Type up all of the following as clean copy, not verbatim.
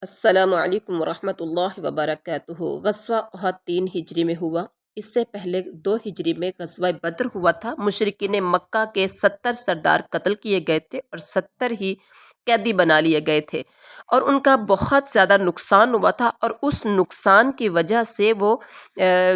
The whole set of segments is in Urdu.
السلام علیکم ورحمۃ اللہ وبرکاتہ۔ غزوہ احد 3 ہجری میں ہوا۔ اس سے پہلے 2 ہجری میں غزوہ بدر ہوا تھا۔ مشرکین مکہ کے 70 سردار قتل کیے گئے تھے اور 70 ہی قیدی بنا لیے گئے تھے، اور ان کا بہت زیادہ نقصان ہوا تھا، اور اس نقصان کی وجہ سے وہ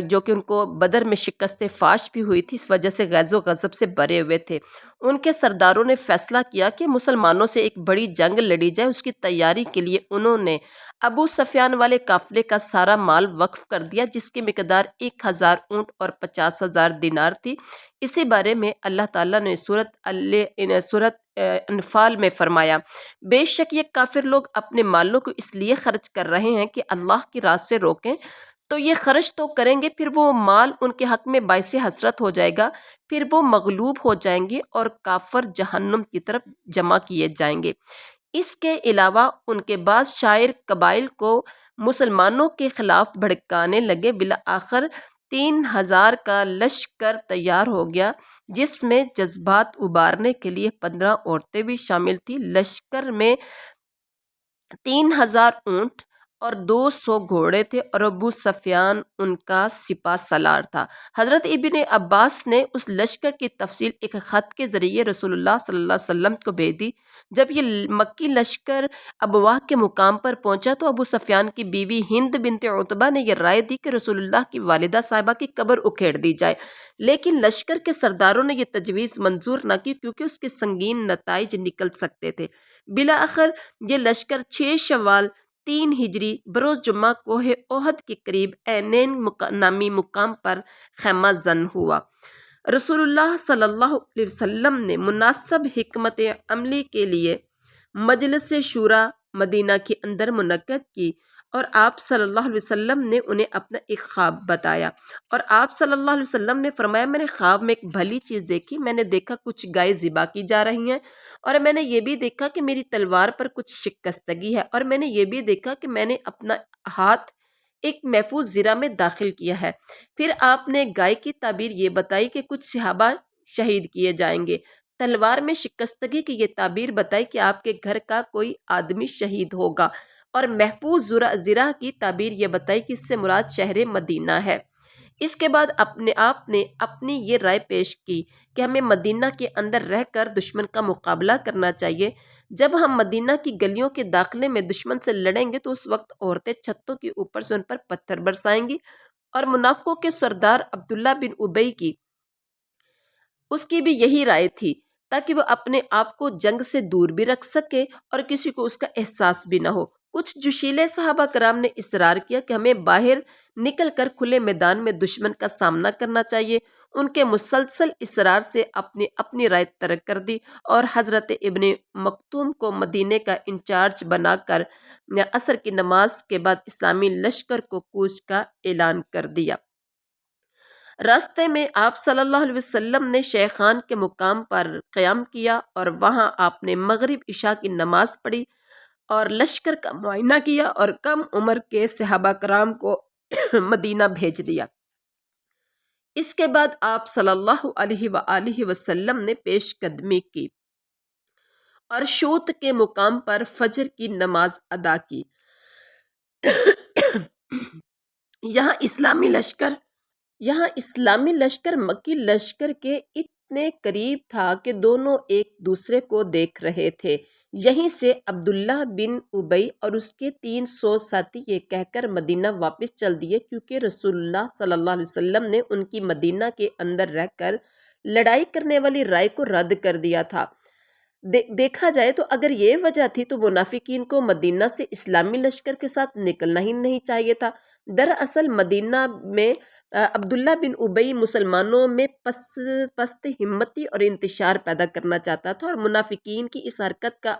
جو کہ ان کو بدر میں شکست فاش بھی ہوئی تھی، اس وجہ سے غیظ و غضب سے بھرے ہوئے تھے۔ ان کے سرداروں نے فیصلہ کیا کہ مسلمانوں سے ایک بڑی جنگ لڑی جائے۔ اس کی تیاری کے لیے انہوں نے ابو سفیان والے قافلے کا سارا مال وقف کر دیا، جس کی مقدار 1000 اونٹ اور 50,000 دینار تھی۔ اسی بارے میں اللہ تعالیٰ نے سورۃ انفال میں فرمایا، بے شک یہ کافر لوگ اپنے مالوں کو اس لیے خرچ کر رہے ہیں کہ اللہ کی راہ سے روکیں، تو یہ خرچ تو کریں گے، پھر وہ مال ان کے حق میں باعث حسرت ہو جائے گا، پھر وہ مغلوب ہو جائیں گے اور کافر جہنم کی طرف جمع کیے جائیں گے۔ اس کے علاوہ ان کے بعض شاعر قبائل کو مسلمانوں کے خلاف بھڑکانے لگے۔ بالآخر 3000 کا لشکر تیار ہو گیا، جس میں جذبات ابارنے کے لیے 15 عورتیں بھی شامل تھیں۔ لشکر میں 3000 اونٹ اور 200 گھوڑے تھے، اور ابو سفیان ان کا سپہ سالار تھا۔ حضرت ابن عباس نے اس لشکر کی تفصیل ایک خط کے ذریعے رسول اللہ صلی اللہ علیہ وسلم کو بھیج دی۔ جب یہ مکی لشکر ابواہ کے مقام پر پہنچا تو ابو سفیان کی بیوی ہند بنت عتبہ نے یہ رائے دی کہ رسول اللہ کی والدہ صاحبہ کی قبر اکھیڑ دی جائے، لیکن لشکر کے سرداروں نے یہ تجویز منظور نہ کی، کیونکہ اس کے سنگین نتائج نکل سکتے تھے۔ بالآخر یہ لشکر 6 شوال 3 ہجری بروز جمعہ کوہ احد کے قریب عینین نامی مقام پر خیمہ زن ہوا۔ رسول اللہ صلی اللہ علیہ وسلم نے مناسب حکمت عملی کے لیے مجلس شورا مدینہ کے اندر منعقد کی، اور آپ صلی اللہ علیہ وسلم نے انہیں اپنا ایک خواب بتایا، اور آپ صلی اللہ علیہ وسلم نے فرمایا، میں نے خواب میں ایک بھلی چیز دیکھی۔ میں نے دیکھا کچھ گائے ذبح کی جا رہی ہیں، اور میں نے یہ بھی دیکھا کہ میری تلوار پر کچھ شکستگی ہے، اور میں نے یہ بھی دیکھا کہ میں نے اپنا ہاتھ ایک محفوظ زرہ میں داخل کیا ہے۔ پھر آپ نے گائے کی تعبیر یہ بتائی کہ کچھ صحابہ شہید کیے جائیں گے۔ تلوار میں شکستگی کی یہ تعبیر بتائی کہ آپ کے گھر کا کوئی آدمی شہید ہوگا، اور محفوظ زرہ کی تعبیر یہ بتائی کہ اس سے مراد شہر مدینہ ہے۔ اس کے بعد آپ نے اپنی یہ رائے پیش کی کہ ہمیں مدینہ کے اندر رہ کر دشمن کا مقابلہ کرنا چاہیے۔ جب ہم مدینہ کی گلیوں کے داخلے میں دشمن سے لڑیں گے تو اس وقت عورتیں چھتوں کے اوپر سے ان پر پتھر برسائیں گی، اور منافقوں کے سردار عبداللہ بن ابی کی اس کی بھی یہی رائے تھی، تاکہ وہ اپنے آپ کو جنگ سے دور بھی رکھ سکے اور کسی کو اس کا احساس بھی نہ ہو۔ کچھ جوشیلے صحابہ کرام نے اصرار کیا کہ ہمیں باہر نکل کر کھلے میدان میں دشمن کا سامنا کرنا چاہیے۔ ان کے مسلسل اصرار سے اپنی رائے ترک کر دی، اور حضرت ابن مکتوم کو مدینے کا انچارج بنا کر عصر کی نماز کے بعد اسلامی لشکر کو کوچ کا اعلان کر دیا۔ راستے میں آپ صلی اللہ علیہ وسلم نے شیخان کے مقام پر قیام کیا، اور وہاں آپ نے مغرب عشاء کی نماز پڑھی اور لشکر کا معائنہ کیا، اور کم عمر کے صحابہ کرام کو مدینہ بھیج دیا۔ اس کے بعد آپ صلی اللہ علیہ وآلہ وسلم نے پیش قدمی کی اور شوط کے مقام پر فجر کی نماز ادا کی۔ یہاں اسلامی لشکر مکی لشکر کے اتنے قریب تھا کہ دونوں ایک دوسرے کو دیکھ رہے تھے۔ یہیں سے عبداللہ بن ابی اور اس کے 300 ساتھی یہ کہہ کر مدینہ واپس چل دیے، کیونکہ رسول اللہ صلی اللہ علیہ وسلم نے ان کی مدینہ کے اندر رہ کر لڑائی کرنے والی رائے کو رد کر دیا تھا۔ دیکھا جائے تو اگر یہ وجہ تھی تو منافقین کو مدینہ سے اسلامی لشکر کے ساتھ نکلنا ہی نہیں چاہیے تھا۔ دراصل مدینہ میں عبداللہ بن ابی مسلمانوں میں پست ہمتی اور انتشار پیدا کرنا چاہتا تھا، اور منافقین کی اس حرکت کا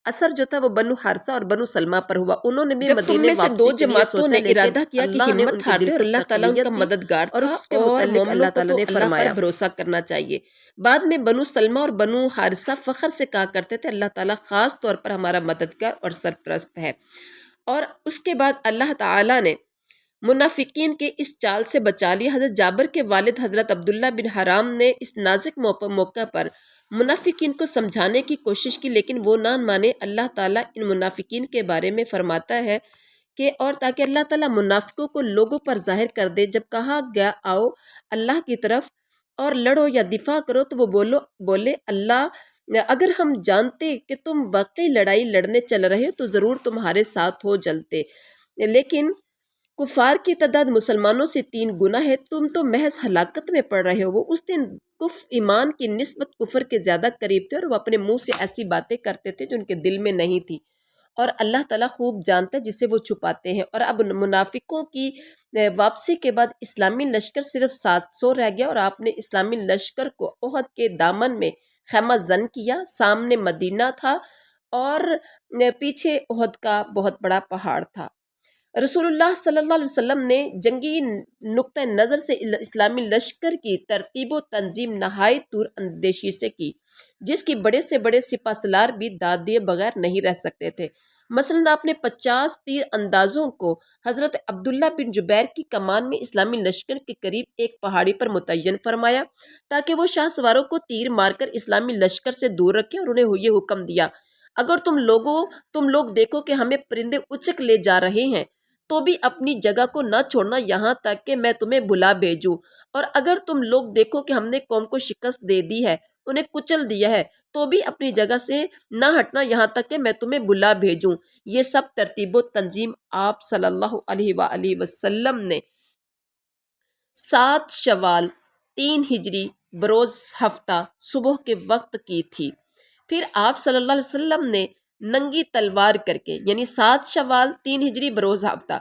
اثر جو تھا وہ بنو حارثہ اور بنو سلمہ پر ہوا۔ انہوں نے بھی مدینے واپسی کے لیے سوچا، لیکن ارادہ کیا کہ ہمت ہار دے، اور اللہ تعالیٰ ان کا مددگار تھا، اور اس کے متعلق اللہ تعالیٰ نے فرمایا پر بھروسہ کرنا چاہیے۔ بعد میں بنو سلمہ اور بنو حارثہ فخر سے کہا کرتے تھے، اللہ تعالیٰ خاص طور پر ہمارا مددگار اور سرپرست ہے۔ اور اس کے بعد اللہ تعالیٰ نے منافقین کے اس چال سے بچا لیا۔ حضرت جابر کے والد حضرت عبداللہ بن حرام نے اس نازک موقع پر منافقین کو سمجھانے کی کوشش کی لیکن وہ نہ مانے۔ اللہ تعالیٰ ان منافقین کے بارے میں فرماتا ہے کہ اور تاکہ اللہ تعالیٰ منافقوں کو لوگوں پر ظاہر کر دے، جب کہا گیا آؤ اللہ کی طرف اور لڑو یا دفاع کرو تو وہ بولے اللہ اگر ہم جانتے کہ تم واقعی لڑائی لڑنے چل رہے تو ضرور تمہارے ساتھ ہو جلتے، لیکن کفار کی تعداد مسلمانوں سے 3 گنا ہے، تم تو محض ہلاکت میں پڑ رہے ہو۔ وہ اس دن ایمان کی نسبت کفر کے زیادہ قریب تھے اور وہ اپنے منہ سے ایسی باتیں کرتے تھے جو ان کے دل میں نہیں تھی، اور اللہ تعالیٰ خوب جانتا ہے جسے وہ چھپاتے ہیں۔ اور اب منافقوں کی واپسی کے بعد اسلامی لشکر صرف 700 رہ گیا اور آپ نے اسلامی لشکر کو احد کے دامن میں خیمہ زن کیا۔ سامنے مدینہ تھا اور پیچھے احد کا بہت بڑا پہاڑ تھا۔ رسول اللہ صلی اللہ علیہ وسلم نے جنگی نقطہ نظر سے اسلامی لشکر کی ترتیب و تنظیم نہایت دور اندیشی سے کی، جس کی بڑے سے بڑے سپہ سالار بھی داد دیے بغیر نہیں رہ سکتے تھے۔ مثلاً آپ نے 50 تیر اندازوں کو حضرت عبداللہ بن جبیر کی کمان میں اسلامی لشکر کے قریب ایک پہاڑی پر متعین فرمایا تاکہ وہ شاہ سواروں کو تیر مار کر اسلامی لشکر سے دور رکھیں، اور انہیں یہ حکم دیا اگر تم لوگ دیکھو کہ ہمیں پرندے اچک لے جا رہے ہیں تو بھی اپنی جگہ کو نہ چھوڑنا یہاں تک کہ میں تمہیں بلا بھیجوں، اور اگر تم لوگ دیکھو کہ ہم نے قوم کو شکست دے دی ہے، انہیں کچل دیا ہے، تو بھی اپنی جگہ سے نہ ہٹنا یہاں تک کہ میں تمہیں بلا بھیجوں۔ یہ سب ترتیب و تنظیم آپ صلی اللہ علیہ وآلہ وسلم نے 7 شوال 3 ہجری بروز ہفتہ صبح کے وقت کی تھی۔ پھر آپ صلی اللہ علیہ وسلم نے ننگی تلوار کر کے، یعنی 7 شوال 3 ہجری بروز ہفتہ،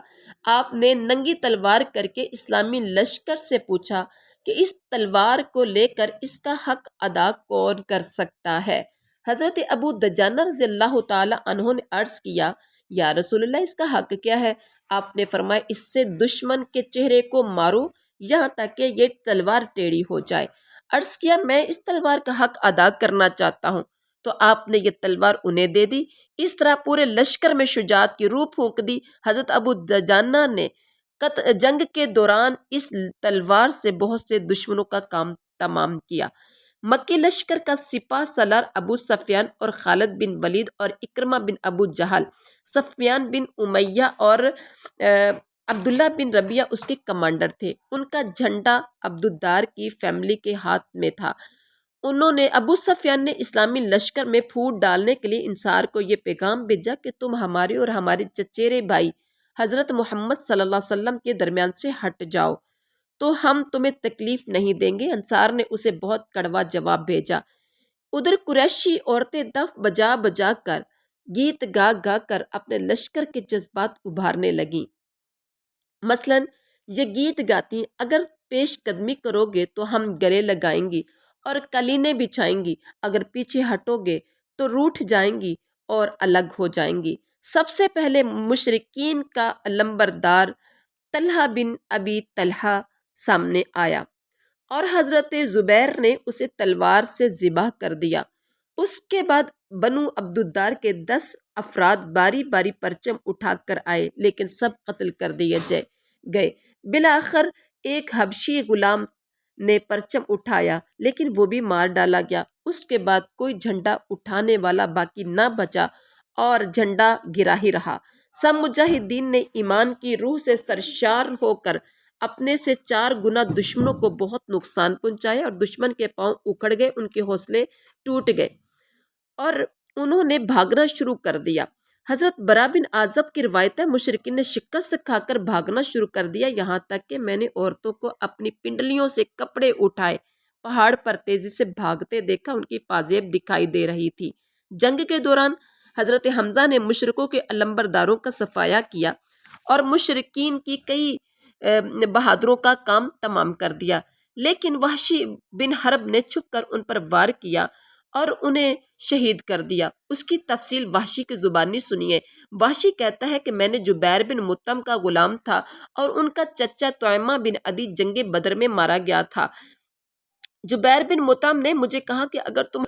آپ نے ننگی تلوار کر کے اسلامی لشکر سے پوچھا کہ اس تلوار کو لے کر اس کا حق ادا کون کر سکتا ہے؟ حضرت ابو دجانہ رضی اللہ تعالی عنہ نے عرض کیا یا رسول اللہ اس کا حق کیا ہے؟ آپ نے فرمایا اس سے دشمن کے چہرے کو مارو یہاں تک کہ یہ تلوار ٹیڑھی ہو جائے۔ عرض کیا میں اس تلوار کا حق ادا کرنا چاہتا ہوں، تو آپ نے یہ تلوار انہیں دے دی۔ اس طرح پورے لشکر میں شجاعت کی روح پھونک دی۔ حضرت ابو دجانہ نے جنگ کے دوران اس تلوار سے بہت سے دشمنوں کا کام تمام کیا۔ مکی لشکر کا سپہ سالار ابو سفیان اور خالد بن ولید اور اکرمہ بن ابو جہل، سفیان بن امیہ اور عبداللہ بن ربیعہ اس کے کمانڈر تھے۔ ان کا جھنڈا عبدالدار کی فیملی کے ہاتھ میں تھا۔ ابو سفیان نے اسلامی لشکر میں پھوٹ ڈالنے کے لیے انصار کو یہ پیغام بھیجا کہ تم ہمارے اور ہمارے چچیرے بھائی حضرت محمد صلی اللہ علیہ وسلم کے درمیان سے ہٹ جاؤ تو ہم تمہیں تکلیف نہیں دیں گے۔ انصار نے اسے بہت کڑوا جواب بھیجا۔ ادھر قریشی عورتیں دف بجا بجا کر گیت گا گا کر اپنے لشکر کے جذبات ابھارنے لگیں۔ مثلاً یہ گیت گاتی اگر پیش قدمی کرو گے تو ہم گلے لگائیں گی اور قالینیں بچھائیں گی، اگر پیچھے ہٹو گے تو روٹھ جائیں گی اور الگ ہو جائیں گی۔ سب سے پہلے مشرکین کا علمبردار طلحہ بن ابی طلحہ سامنے آیا اور حضرت زبیر نے اسے تلوار سے ذبح کر دیا۔ اس کے بعد بنو عبدالدار کے 10 افراد باری باری پرچم اٹھا کر آئے لیکن سب قتل کر دیے گئے۔ بالآخر ایک حبشی غلام نے پرچم اٹھایا لیکن وہ بھی مار ڈالا گیا۔ اس کے بعد کوئی جھنڈا اٹھانے والا باقی نہ بچا اور جھنڈا گرا ہی رہا۔ سب مجاہدین نے ایمان کی روح سے سرشار ہو کر اپنے سے 4 گنا دشمنوں کو بہت نقصان پہنچایا اور دشمن کے پاؤں اکھڑ گئے، ان کے حوصلے ٹوٹ گئے اور انہوں نے بھاگنا شروع کر دیا۔ حضرت برا بن عازب کی روایت ہے مشرکین نے شکست کھا کر بھاگنا شروع کر دیا، یہاں تک کہ میں نے عورتوں کو اپنی پنڈلیوں سے کپڑے اٹھائے پہاڑ پر تیزی سے بھاگتے دیکھا، ان کی پازیب دکھائی دے رہی تھی۔ جنگ کے دوران حضرت حمزہ نے مشرکوں کے علمبرداروں کا صفایا کیا اور مشرکین کی کئی بہادروں کا کام تمام کر دیا، لیکن وحشی بن حرب نے چھپ کر ان پر وار کیا اور انہیں شہید کر دیا۔ اس کی تفصیل وحشی کی زبانی سنیے۔ وحشی کہتا ہے کہ میں نے جبیر بن مطعم کا غلام تھا اور ان کا چچا طعیمہ بن عدی جنگ بدر میں مارا گیا تھا۔ جبیر بن مطعم نے مجھے کہا کہ اگر تم